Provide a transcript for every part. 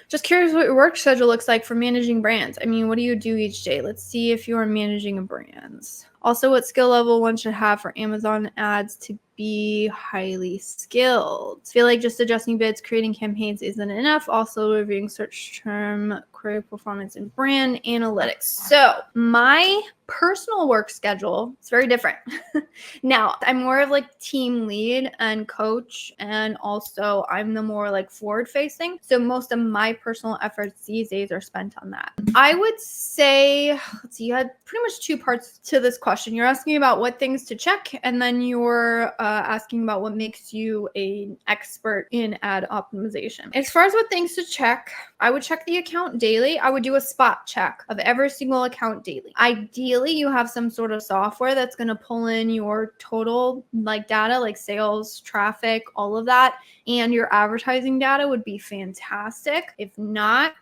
Just curious what your work schedule looks like for managing brands. I mean, what do you do each day? Let's see if you are managing a brand. Also, what skill level one should have for Amazon ads to be highly skilled. I feel like just adjusting bids, creating campaigns isn't enough. Also, reviewing search term, query performance, and brand analytics. So my personal work schedule is very different. Now, I'm more of like team lead and coach, and also I'm the more like forward facing. So most of my personal efforts these days are spent on that. I would say, let's see, you had pretty much two parts to this question. You're asking about what things to check, and then you're asking about what makes you an expert in ad optimization. As far as what things to check, I would check the account daily. I would do a spot check of every single account daily. Ideally, you have some sort of software that's going to pull in your total like data, like sales, traffic, all of that, and your advertising data would be fantastic. If not,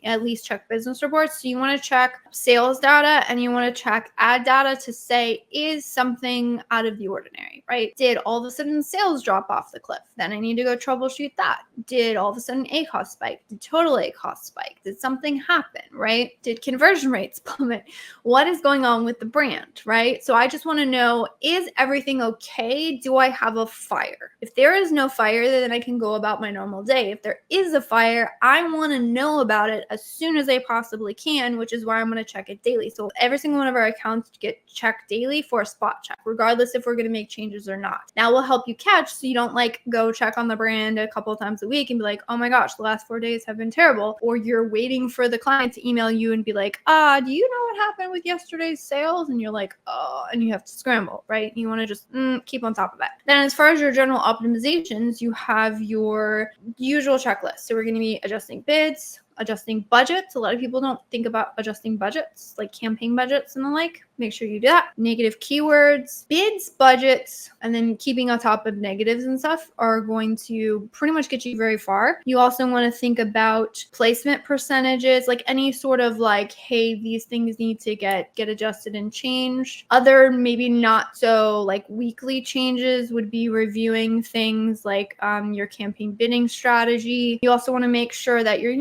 at least check business reports. So you want to check sales data and you want to check ad data to say, is something out of the ordinary, right? Did all of a sudden sales drop off the cliff? Then I need to go troubleshoot that. Did all of a sudden ACoS spike? Did total ACoS spike? Did something happen, right? Did conversion rates plummet? What is going on with the brand, right? So I just want to know, is everything okay? Do I have a fire? If there is no fire, then I can go about my normal day. If there is a fire, I want to know about it as soon as I possibly can, which is why I'm going to check it daily. So every single one of our accounts get checked daily for a spot check, regardless if we're going to make changes or not. Now we'll help you catch so you don't like go check on the brand a couple of times a week and be like, oh my gosh, the last 4 days have been terrible. Or you're waiting for the client to email you and be like, do you know what happened with yesterday's sales? And you're like, oh, and you have to scramble, right? You want to just keep on top of it. Then as far as your general optimizations, you have your usual checklist. So we're going to be adjusting bids, adjusting budgets. A lot of people don't think about adjusting budgets, like campaign budgets and the like. Make sure you do that. Negative keywords, bids, budgets, and then keeping on top of negatives and stuff are going to pretty much get you very far. You also want to think about placement percentages, like any sort of like, hey, these things need to get adjusted and changed. Other maybe not so like weekly changes would be reviewing things like your campaign bidding strategy. You also want to make sure that you're,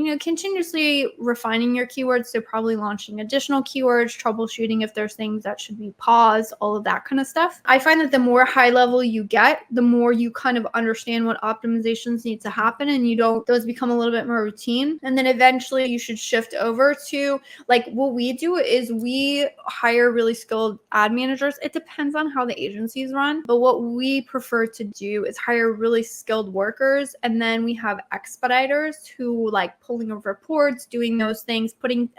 continuously refining your keywords. So probably launching additional keywords, troubleshooting if there's things that should be paused, all of that kind of stuff. I find that the more high level you get, the more you kind of understand what optimizations need to happen, and those become a little bit more routine. And then eventually you should shift over to like what we do is we hire really skilled ad managers. It depends on how the agencies run, but what we prefer to do is hire really skilled workers, and then we have expediters who like pulling over reports, doing those things, putting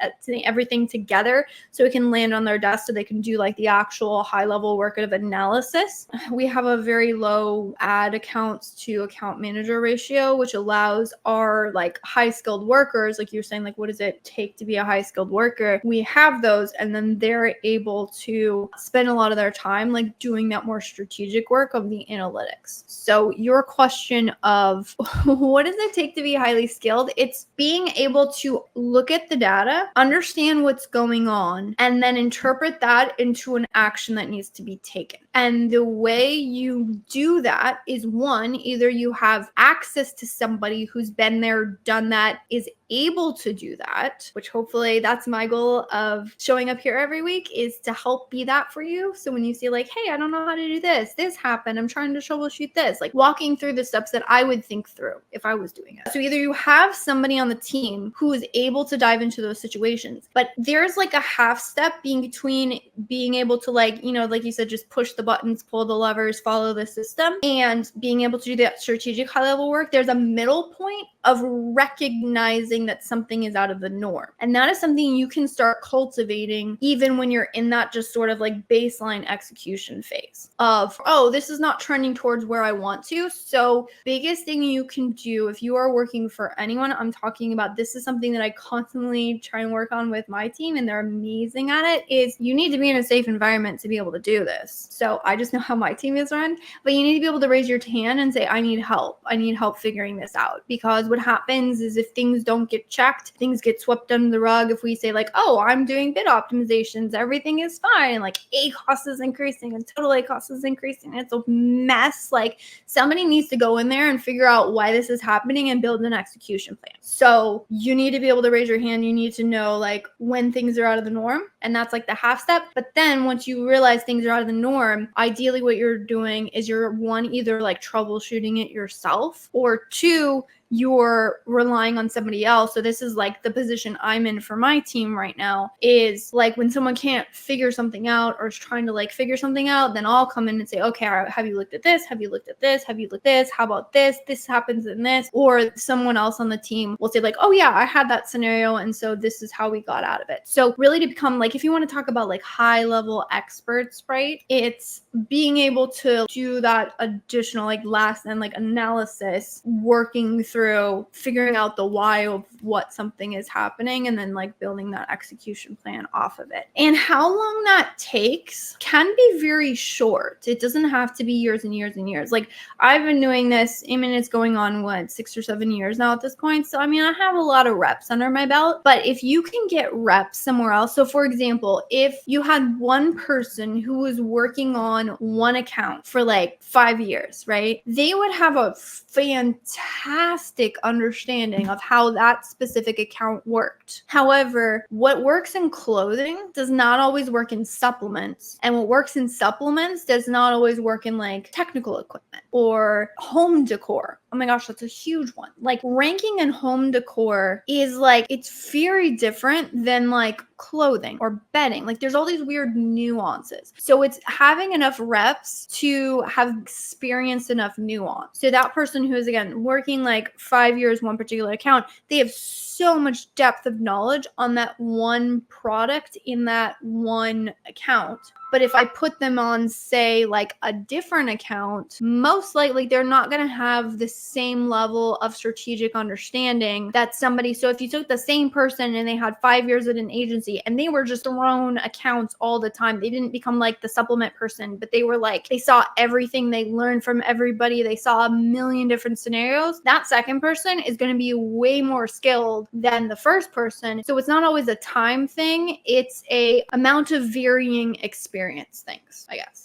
everything together so it can land on their desk so they can do like the actual high level work of analysis. We have a very low ad accounts to account manager ratio, which allows our like high skilled workers, like you're saying, like what does it take to be a high skilled worker? We have those, and then they're able to spend a lot of their time like doing that more strategic work of the analytics. So your question of what does it take to be highly skilled? It's being able to look at the data, understand what's going on, and then interpret that into an action that needs to be taken. And the way you do that is one, either you have access to somebody who's been there, done that, is able to do that, which hopefully that's my goal of showing up here every week, is to help be that for you. So when you see like, hey, I don't know how to do this happened, I'm trying to troubleshoot this, like walking through the steps that I would think through if I was doing it. So either you have somebody on the team who is able to dive into those situations, but there's like a half step being between being able to like you said, just push the buttons, pull the levers, follow the system, and being able to do that strategic high level work. There's a middle point of recognizing that something is out of the norm. And that is something you can start cultivating even when you're in that just sort of like baseline execution phase of, oh, this is not trending towards where I want to. So biggest thing you can do if you are working for anyone, I'm talking about, this is something that I constantly try and work on with my team, and they're amazing at it, is you need to be in a safe environment to be able to do this. So I just know how my team is run, but you need to be able to raise your hand and say, I need help. I need help figuring this out. Because what happens is if things don't don't get checked, things get swept under the rug. If we say like, oh, I'm doing bid optimizations, everything is fine, like A cost is increasing and total A cost is increasing, it's a mess. Like somebody needs to go in there and figure out why this is happening and build an execution plan. So you need to be able to raise your hand. You need to know like when things are out of the norm, and that's like the half step. But then once you realize things are out of the norm, ideally what you're doing is you're one, either like troubleshooting it yourself, or two, you're relying on somebody else. So this is like the position I'm in for my team right now, is like when someone can't figure something out or is trying to like figure something out, then I'll come in and say, okay, have you looked at this? Have you looked at this? Have you looked at this? How about this? This happens in this. Or someone else on the team will say like, oh yeah, I had that scenario, and so this is how we got out of it. So really to become like, if you want to talk about like high level experts, right, it's being able to do that additional like last and like analysis, working through figuring out the why of what something is happening, and then like building that execution plan off of it. And how long that takes can be very short. It doesn't have to be years and years and years. Like I've been doing this, I mean, it's going on what, 6 or 7 years now at this point. So I mean, I have a lot of reps under my belt, but if you can get reps somewhere else. So for example, if you had one person who was working on one account for like 5 years, right? They would have a fantastic understanding of how that specific account worked. However, what works in clothing does not always work in supplements. And what works in supplements does not always work in like technical equipment or home decor. Oh my gosh, that's a huge one. Like ranking in home decor is like, it's very different than like clothing or bedding. Like there's all these weird nuances. So it's having enough reps to have experienced enough nuance. So that person who is again working like 5 years, one particular account, they have so much depth of knowledge on that one product in that one account. But if I put them on, say, like a different account, most likely they're not going to have the same level of strategic understanding that somebody. So if you took the same person and they had 5 years at an agency and they were just thrown accounts all the time, they didn't become like the supplement person, but they were like, they saw everything, they learned from everybody, they saw a million different scenarios. That second person is going to be way more skilled than the first person. So it's not always a time thing. It's a amount of varying experience things, I guess.